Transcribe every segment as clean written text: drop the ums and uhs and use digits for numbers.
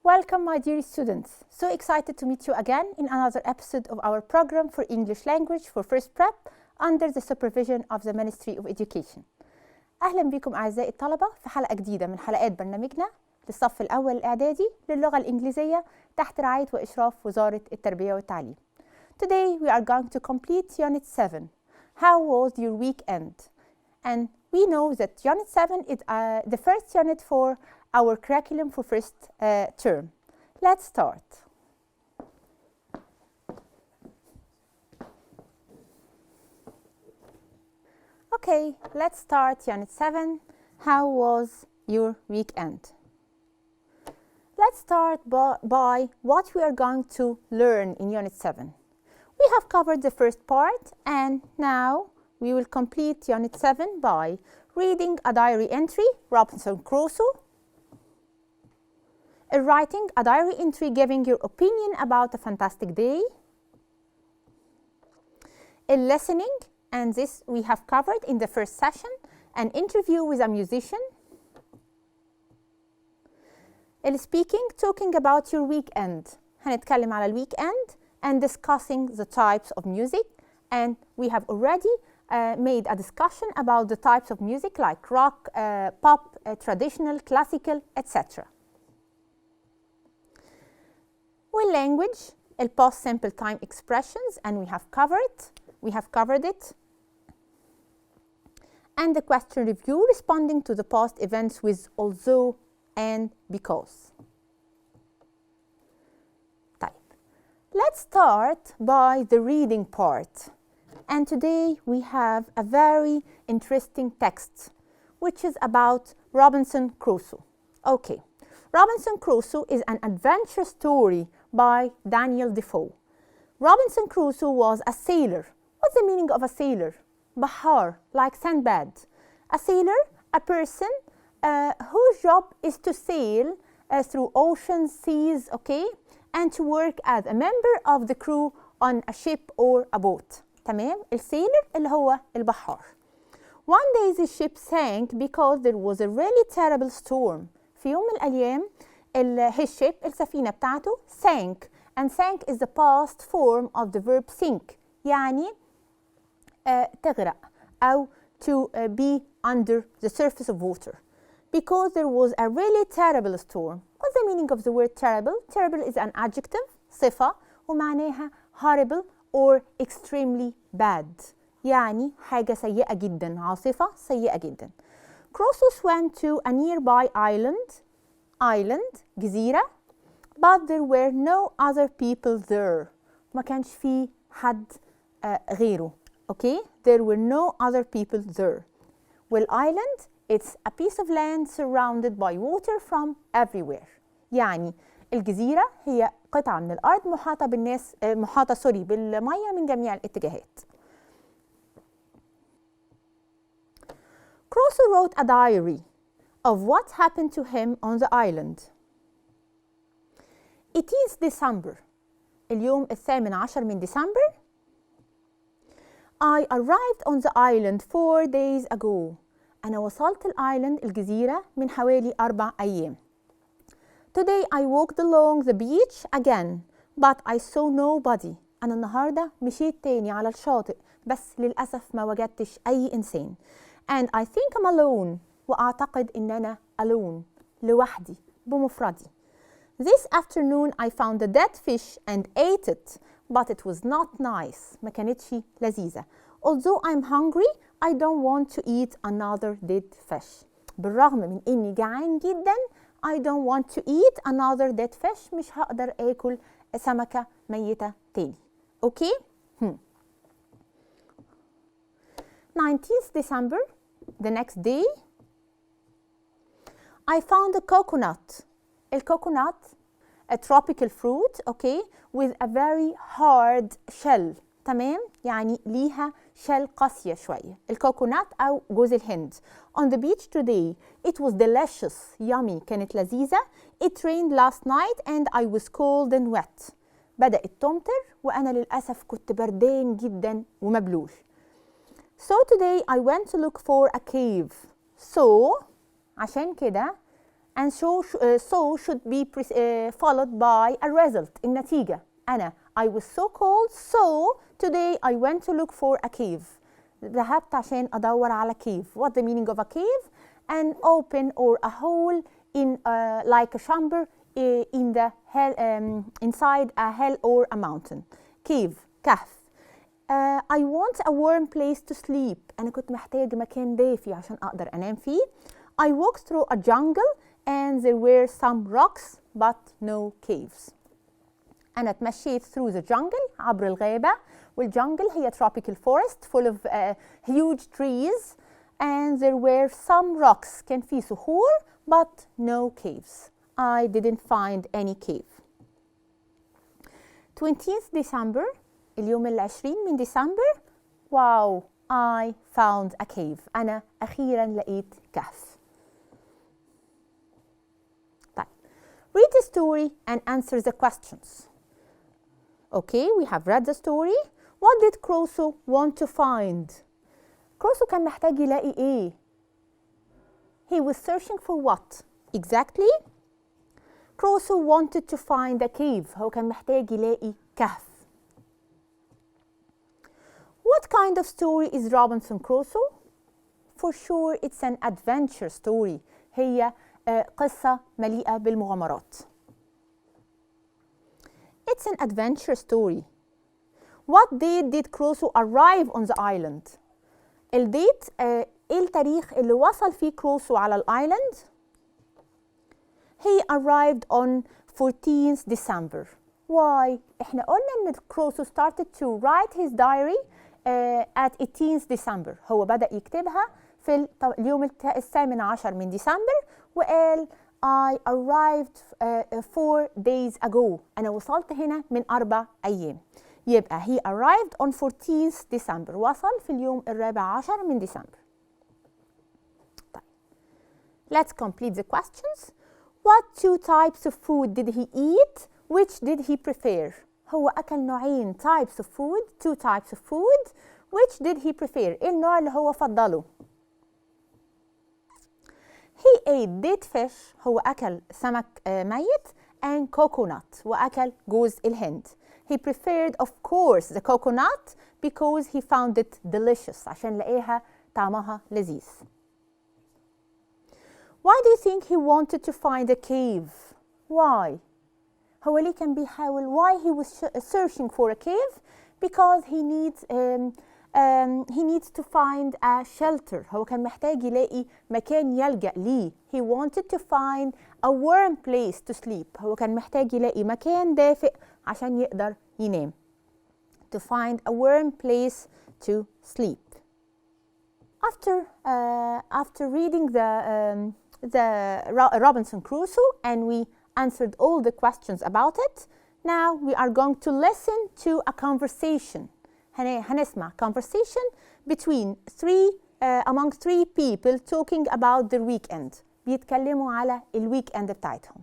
Welcome, my dear students. So excited to meet you again in another episode of our program for English language for first prep under the supervision of the Ministry of Education. أهلا بكم أعزائي الطلبة في حلقة جديدة من حلقات برنامجنا للصف الأول الإعدادي للغة الإنجليزية تحت رعاية وإشراف وزارة التربية والتعليم. Today we are going to complete Unit 7. How was your weekend? And we know that Unit 7 is the first unit for our curriculum for first term. Let's start. Okay, let's start Unit 7. How was your weekend? Let's start by what we are going to learn in Unit 7. We have covered the first part, and now we will complete Unit 7 by reading a diary entry, Robinson Crusoe, writing a diary entry giving your opinion about a fantastic day, listening, and this we have covered in the first session, an interview with a musician, speaking, talking about your weekend. هنتكلم على weekend and discussing the types of music, and we have already made a discussion about the types of music like rock, pop, traditional, classical, etc. With language, past simple time expressions, and we have covered it. And the question review, responding to the past events with although and because. Let's start by the reading part. And today we have a very interesting text, which is about Robinson Crusoe. Okay, Robinson Crusoe is an adventure story by Daniel Defoe. Robinson Crusoe was a sailor. What's the meaning of a sailor? Bahar, like Sinbad. A sailor, a person whose job is to sail through oceans, seas, okay, and to work as a member of the crew on a ship or a boat. تمام؟ السيلر اللي هو البحار. One day the ship sank because there was a really terrible storm. في يوم من الأيام his ship السفينة بتاعته sank, and sank is the past form of the verb sink, يعني تغرق أو to be under the surface of water. Because there was a really terrible storm. What's the meaning of the word terrible? Terrible is an adjective, صفة, ومعناها horrible or extremely bad. يعني حاجة سيئة جدا، عاصفة سيئة جدا. Crusoe swam to a nearby island, جزيرة, but there were no other people there. ما كانش في حد غيره. Okay? There were no other people there. Well, island, it's a piece of land surrounded by water from everywhere. يعني الجزيرة هي قطعة من الأرض محاطة بالمية من جميع الاتجاهات. Crusoe wrote a diary of what happened to him on the island. It is December. اليوم 18 من ديسمبر. I arrived on the island 4 days ago. أنا وصلت الجزيرة من حوالي 4 أيام. Today I walked along the beach again, but I saw nobody. أنا النهاردة مشيت تاني على الشاطئ، بس للأسف ما وجدتش أي إنسان. And I think I'm alone. وأعتقد إن أنا alone، لوحدي، بمفردي. This afternoon I found a dead fish and ate it, but it was not nice. ما كانتش لذيذة. Although I'm hungry, I don't want to eat another dead fish. بالرغم من إني جعان جدا، I don't want to eat another dead fish. مش هقدر آكل سمكة ميتة تاني. Okay? 19th December, the next day, I found a coconut. الcoconut, a tropical fruit, okay, with a very hard shell. تمام؟ يعني ليها shell قاسية شوية. الكوكونات أو جوز الهند. On the beach today, it was delicious, yummy, كانت لذيذة. It rained last night and I was cold and wet. بدأت تمطر وأنا للأسف كنت بردان جدا ومبلول. So today I went to look for a cave. So عشان كده and so should be followed by a result. النتيجة أنا I was so cold so today I went to look for a cave. ذهبت عشان أدور على cave. What the meaning of a cave? An open or a hole in like a chamber in the hell, inside a hill or a mountain. Cave كهف. I want a warm place to sleep. أنا كنت محتاج مكان دافي عشان أقدر أنام فيه. I walked through a jungle and there were some rocks but no caves. أنا اتمشيت through the jungle عبر الغابة والجنجل هي tropical forest full of huge trees and there were some rocks كان في صخور but no caves. I didn't find any cave. 20th December اليوم العشرين من ديسمبر. Wow, I found a cave. أنا أخيراً لقيت كهف. طيب, read the story and answer the questions. Okay, we have read the story. What did Crusoe want to find? Crusoe كان محتاج يلاقي إيه؟ He was searching for what? Exactly? Crusoe wanted to find a cave. هو كان محتاج يلاقي كهف. What kind of story is Robinson Crusoe? For sure it's an adventure story. هي قصة مليئة بالمغامرات. It's an adventure story. What date did Crusoe arrive on the island? الديت ايه التاريخ اللي وصل فيه كروسو على الايلاند؟ He arrived on 14th December. Why? احنا قلنا ان كروسو started to write his diary at 18th December. هو بدأ يكتبها في اليوم الثامن عشر من ديسمبر وقال I arrived 4 days ago. أنا وصلت هنا من 4 أيام. يبقى he arrived on 14th December. وصل في اليوم الرابع عشر من ديسمبر. طيب. Let's complete the questions. What 2 types of food did he eat? Which did he prefer? هو أكل نوعين types of food. 2 types of food. Which did he prefer? إيه النوع اللي هو فضله؟ He ate dead fish. هو أكل سمك ميت and coconut. وأكل جوز الهند. He preferred of course the coconut because he found it delicious. عشان لقيها طعمها لذيذ. Why do you think he wanted to find a cave? Why? هو ليه كان بيحاول why he was searching for a cave? Because he needs to find a shelter. هو كان محتاج يلاقي مكان يلجأ ليه. He wanted to find a warm place to sleep. هو كان محتاج يلاقي مكان دافئ عشان يقدر ينام. To find a warm place to sleep. After reading the Robinson Crusoe and we answered all the questions about it, now we are going to listen to a conversation. هنسمع conversation between among 3 people talking about their weekend. بيتكلموا على الويك-اند بتاعتهم.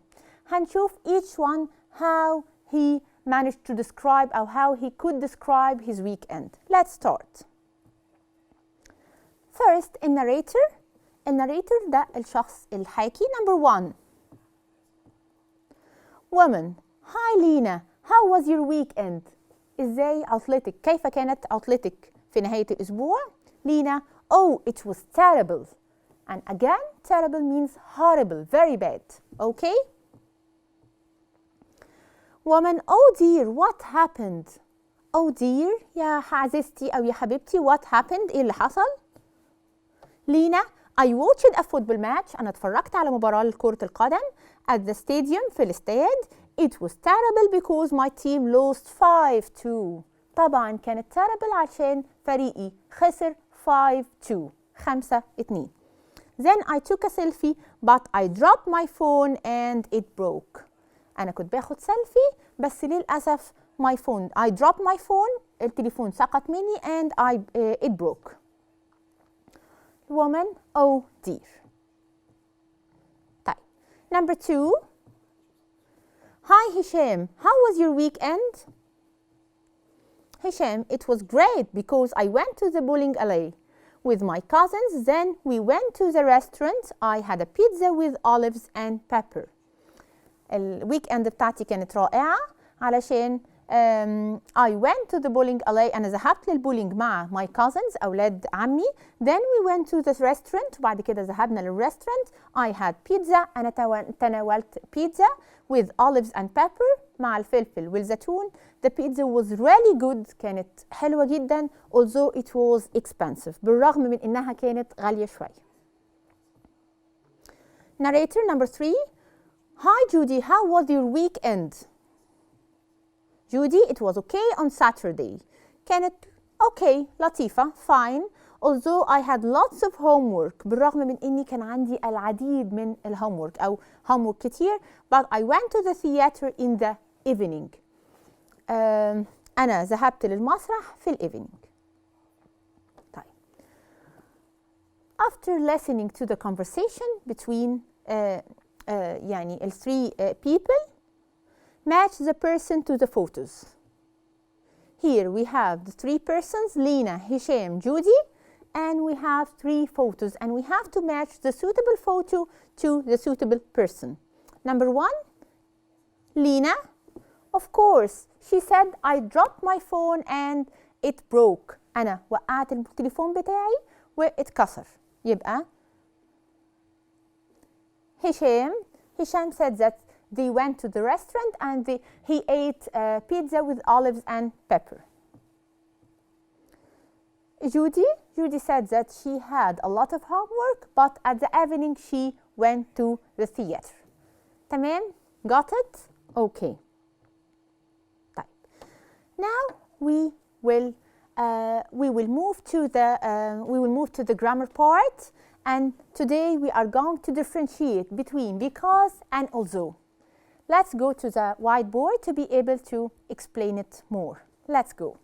هنشوف each one how he managed to describe or how he could describe his weekend. Let's start. First, a narrator. الناريتور ده الشخص الحاكي. Number 1. Woman. Hi Lena. How was your weekend? ازاي عطلتك؟ كيف كانت عطلتك في نهاية الأسبوع؟ لينا. Oh, it was terrible. And again, terrible means horrible, very bad. Okay? Woman. Oh dear, what happened? Oh dear, يا عزيزتي أو يا حبيبتي, what happened? إيه اللي حصل؟ لينا. I watched a football match. أنا اتفرجت على مباراة لكرة القدم at the stadium في الاستاد. It was terrible because my team lost 5-2. طبعا كانت terrible عشان فريقي خسر 5-2. 5-2. Then I took a selfie but I dropped my phone and it broke. أنا كنت باخد سيلفي بس للأسف my phone I dropped my phone. التليفون سقط مني and it broke. Woman. Oh dear. طيب. Number 2. Hi Hisham, how was your weekend? Hisham, it was great because I went to the bowling alley. with my cousins. Then we went to the restaurant. I had a pizza with olives and pepper. الويك اند بتاعتي كانت رائعة علشان I went to the bowling alley. أنا ذهبت للبولينج مع my cousins أولاد عمي. Then we went to the restaurant. وبعد كده ذهبنا للرestaurant. I had pizza. أنا تناولت pizza with olives and pepper مع الفلفل والزيتون. The pizza was really good. كانت حلوة جدا although it was expensive. بالرغم من إنها كانت غالية شوية. Narrator number 3. Hi Judy, how was your weekend? Judy, it was okay on Saturday. كانت okay, لطيفة, fine. Although I had lots of homework. بالرغم من إني كان عندي العديد من الhomework أو homework كتير. But I went to the theater in the evening. أنا ذهبت للمسرح في evening. طيب. After listening to the conversation between يعني ال 3 people, match the person to the photos. Here we have the 3 persons, Lena, Hisham, Judy, and we have 3 photos, and we have to match the suitable photo to the suitable person. Number 1, Lena. Of course, she said I dropped my phone and it broke. أنا وقعت التليفون بتاعي واتكسر. يبقى Hisham said that they went to the restaurant and he ate pizza with olives and pepper. Judy said that she had a lot of homework, but at the evening she went to the theater. تمام? Got it? Okay. طيب. Now we will move to the grammar part. And today we are going to differentiate between because and although. Let's go to the whiteboard to be able to explain it more. Let's go.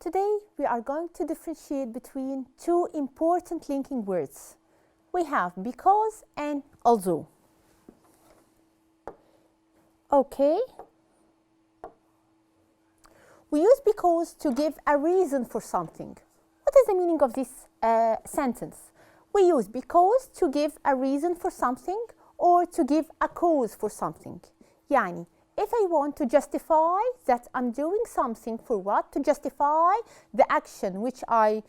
Today we are going to differentiate between 2 important linking words. We have because and although. Okay. We use because to give a reason for something. What is the meaning of this sentence? We use because to give a reason for something or to give a cause for something. يعني if I want to justify that I'm doing something for what? To justify the action which I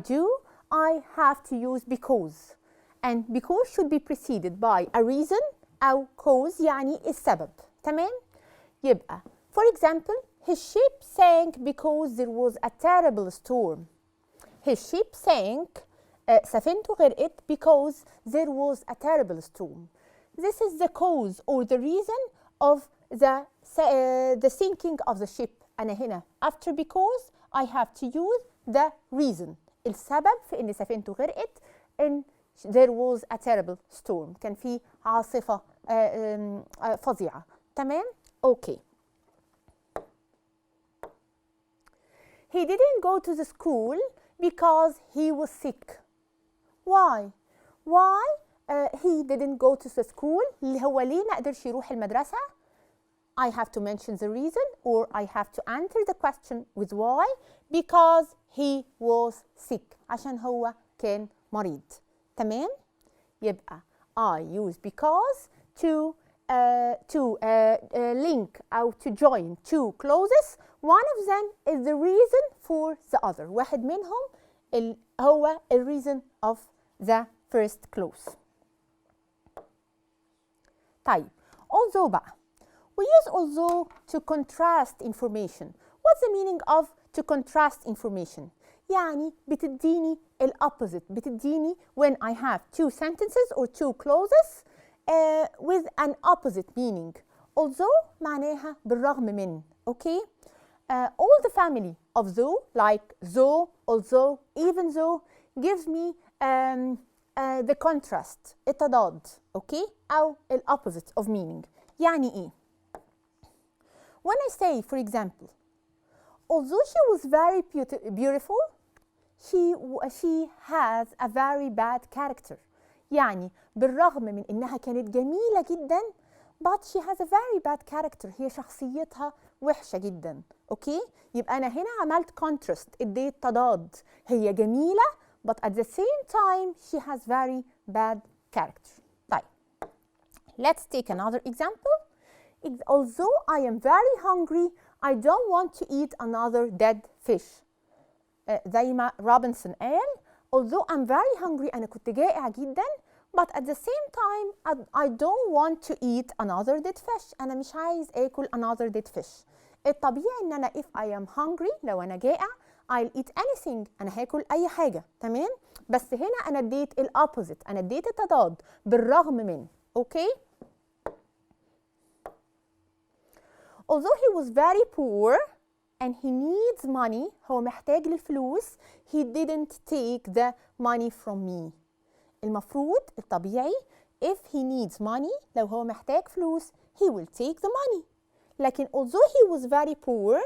do, I have to use because. And because should be preceded by a reason أو cause يعني السبب. تمام؟ يبقى for example, his ship sank because there was a terrible storm. His ship sank, سفينته غرقت because there was a terrible storm. This is the cause or the reason of the sinking of the ship. أنا هنا after because I have to use the reason. السبب في إن سفينته غرقت in there was a terrible storm. كان في عاصفة فظيعة. تمام؟ Okay. He didn't go to the school because he was sick. Why? He didn't go to the school. اللي هو ليه ما قدرش يروح المدرسة. I have to mention the reason or I have to answer the question with why. Because he was sick. عشان هو كان مريض. تمام؟ يبقى I use because to link أو to join two clauses. One of them is the reason for the other. واحد منهم هو the reason of the first clause. طيب although بقى we use although to contrast information. What's the meaning of to contrast information? يعني بتديني opposite. بتديني when I have two sentences or two clauses with an opposite meaning. Although معناها بالرغم من. Okay? All the family of though, like though, although, even though, gives me the contrast, التضاد. Okay? أو opposite of meaning. يعني إيه? When I say, for example, although she was very beautiful, she has a very bad character. يعني بالرغم من إنها كانت جميلة جدا but she has a very bad character. هي شخصيتها وحشة جدا. اوكي؟ يبقى أنا هنا عملت contrast، اديت تضاد. هي جميلة but at the same time she has very bad character. طيب. Let's take another example. Although I am very hungry, I don't want to eat another dead fish. زي ما روبنسون قال although I'm very hungry أنا كنت جائع جدا but at the same time I don't want to eat another dead fish. أنا مش عايز آكل another dead fish. الطبيعي إن أنا if I am hungry لو أنا جائع I'll eat anything. أنا هاكل أي حاجة. تمام؟ بس هنا أنا اديت الأوبوزيت، أنا اديت التضاد بالرغم من. أوكي؟ Although he was very poor and he needs money، هو محتاج للفلوس، he didn't take the money from me. المفروض الطبيعي if he needs money لو هو محتاج فلوس he will take the money. لكن although he was very poor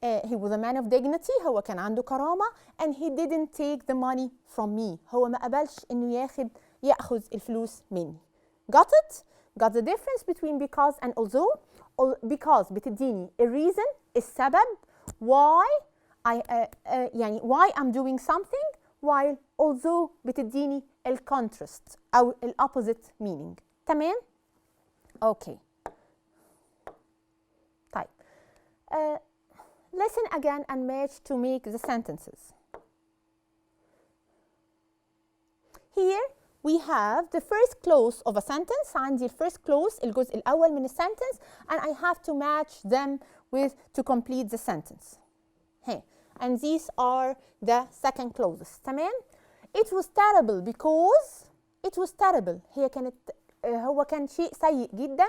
he was a man of dignity، هو كان عنده كرامة and he didn't take the money from me. هو ما قبلش إنه يأخذ الفلوس مني. Got it? Got the difference between because and although؟ because بتديني reason السبب why يعني why I'm doing something while although بتديني contrast أو opposite meaning. تمام؟ Okay. طيب. Listen again and match to make the sentences. Here we have the first clause of a sentence. عندي first clause الجزء الأول من sentence and I have to match them with to complete the sentence. Hey. And these are the second clauses. تمام؟ It was terrible because it was terrible. هو كان شيء سيء جدا.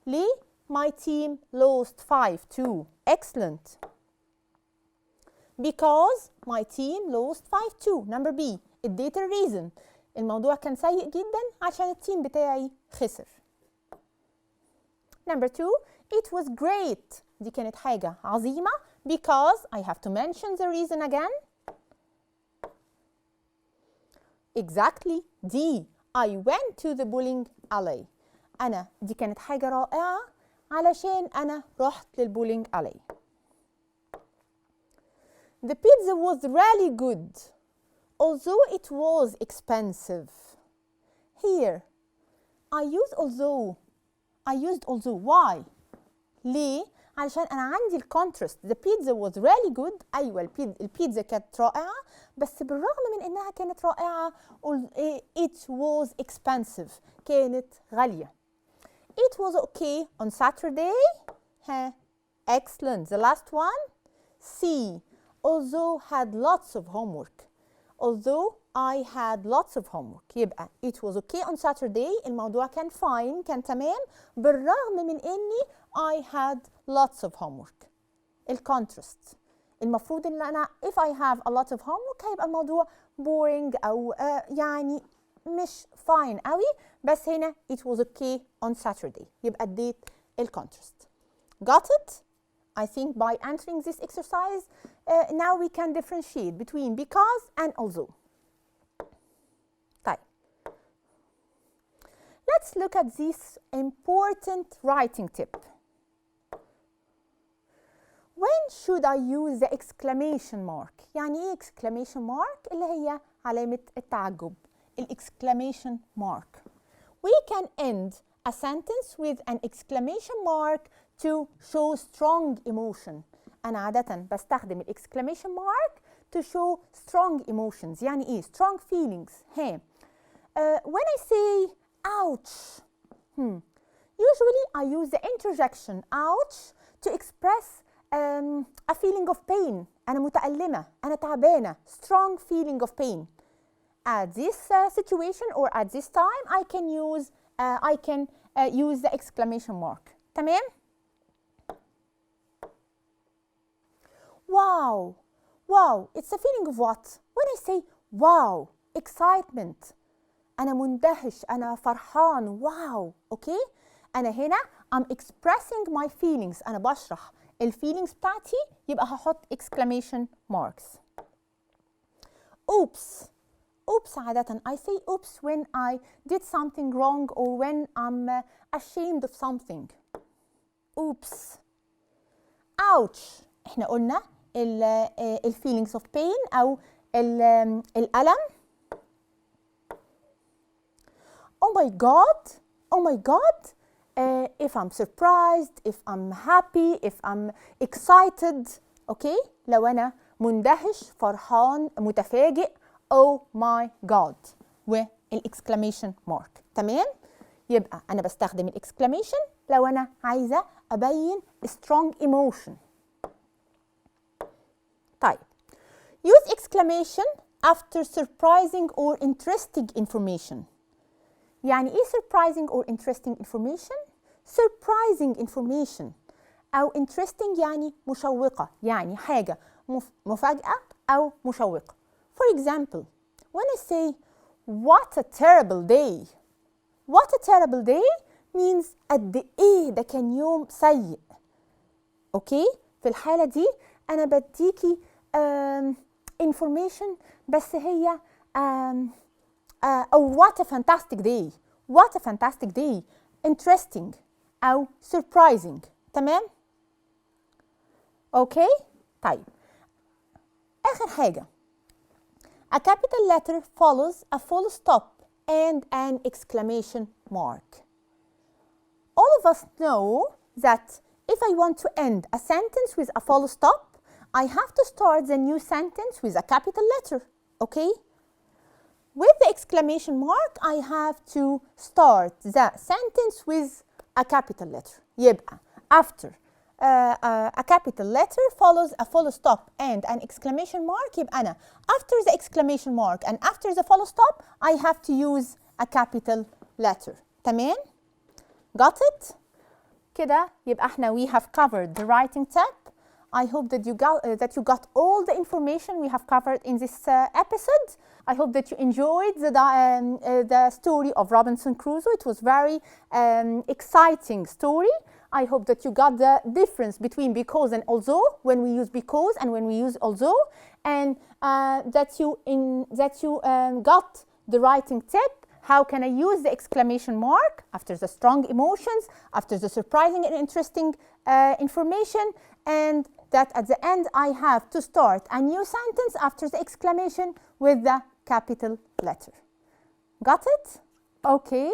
ليه؟ My team lost 5-2. Excellent. Because my team lost 5-2. Number B. اديت الريزن. الموضوع كان سيء جدا عشان التيم بتاعي خسر. Number 2. It was great. دي كانت حاجة عظيمة. Because I have to mention the reason again. Exactly. D. I went to the bowling alley. دي كانت حاجة رائعة علشان أنا رحت للبولينج alley. The pizza was really good, although it was expensive. Here, I used although. Why? ليه؟ علشان أنا عندي الكونتراست. The pizza was really good. أيوة البيتزا كانت رائعة بس بالرغم من إنها كانت رائعة it was expensive. كانت غالية. It was okay on Saturday. Excellent. The last one. C. Although had lots of homework. Although I had lots of homework. يبقى it was okay on Saturday. الموضوع كان fine. كان تمام بالرغم من إني I had lots of homework. الكونتراست. المفروض إن أنا if I have a lot of homework هيبقى الموضوع boring أو يعني مش fine قوي. بس هنا it was okay on Saturday. يبقى اديت الكونتراست. Got it? I think by answering this exercise now we can differentiate between because and although. طيب. Let's look at this important writing tip. When should I use the exclamation mark? يعني ايه exclamation mark؟ اللي هي علامة التعجب. exclamation mark. We can end a sentence with an exclamation mark to show strong emotion. أنا عادة بستخدم exclamation mark to show strong emotions. يعني إيه؟ strong feelings. When I say ouch, usually I use the interjection ouch to express a feeling of pain. أنا متألمة، أنا تعبانة. strong feeling of pain. At this situation or at this time I can use the exclamation mark. تمام؟ Wow, wow, it's a feeling of what? When I say wow, excitement. أنا مندهش، أنا فرحان. wow, okay? أنا هنا I'm expressing my feelings. أنا بشرح الفيلينجز بتاعتي يبقى هحط exclamation marks. Oops. Oops عادة. I say oops when I did something wrong or when I'm ashamed of something. Oops. Ouch. احنا قلنا ال feelings of pain أو الألم. Oh my God. Oh my God. If I'm surprised, if I'm happy, if I'm excited. Okay. لو أنا مندهش، فرحان، متفاجئ. Oh my God والإكسكلاميشن مارك. تمام؟ يبقى أنا بستخدم الإكسكلاميشن لو أنا عايزة أبين strong emotion. طيب. Use exclamation after surprising or interesting information. يعني إيه surprising or interesting information؟ surprising information أو interesting يعني مشوقة، يعني حاجة مفاجأة أو مشوقة. For example, when I say, what a terrible day. What a terrible day means قد إيه ده كان يوم سيء. أوكي؟ في الحالة دي أنا بديكي information بس هي أو what a fantastic day. What a fantastic day. Interesting أو surprising. تمام؟ أوكي؟ طيب. آخر حاجة. A capital letter follows a full stop and an exclamation mark. All of us know that if I want to end a sentence with a full stop, I have to start the new sentence with a capital letter, okay? With the exclamation mark, I have to start the sentence with a capital letter. يبقى after a capital letter follows a full stop and an exclamation mark. يبقى أنا after the exclamation mark and after the full stop I have to use a capital letter. تمام؟ Got it? كده يبقى احنا we have covered the writing tab. I hope that you got all the information we have covered in this episode. I hope that you enjoyed the story of Robinson Crusoe. It was very exciting story. I hope that you got the difference between because and although when we use because and when we use although, and that you got the writing tip. How can I use the exclamation mark after the strong emotions, after the surprising and interesting information, and that at the end I have to start a new sentence after the exclamation with the capital letter. Got it? Okay.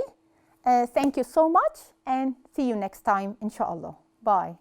Thank you so much and see you next time, inshallah. Bye.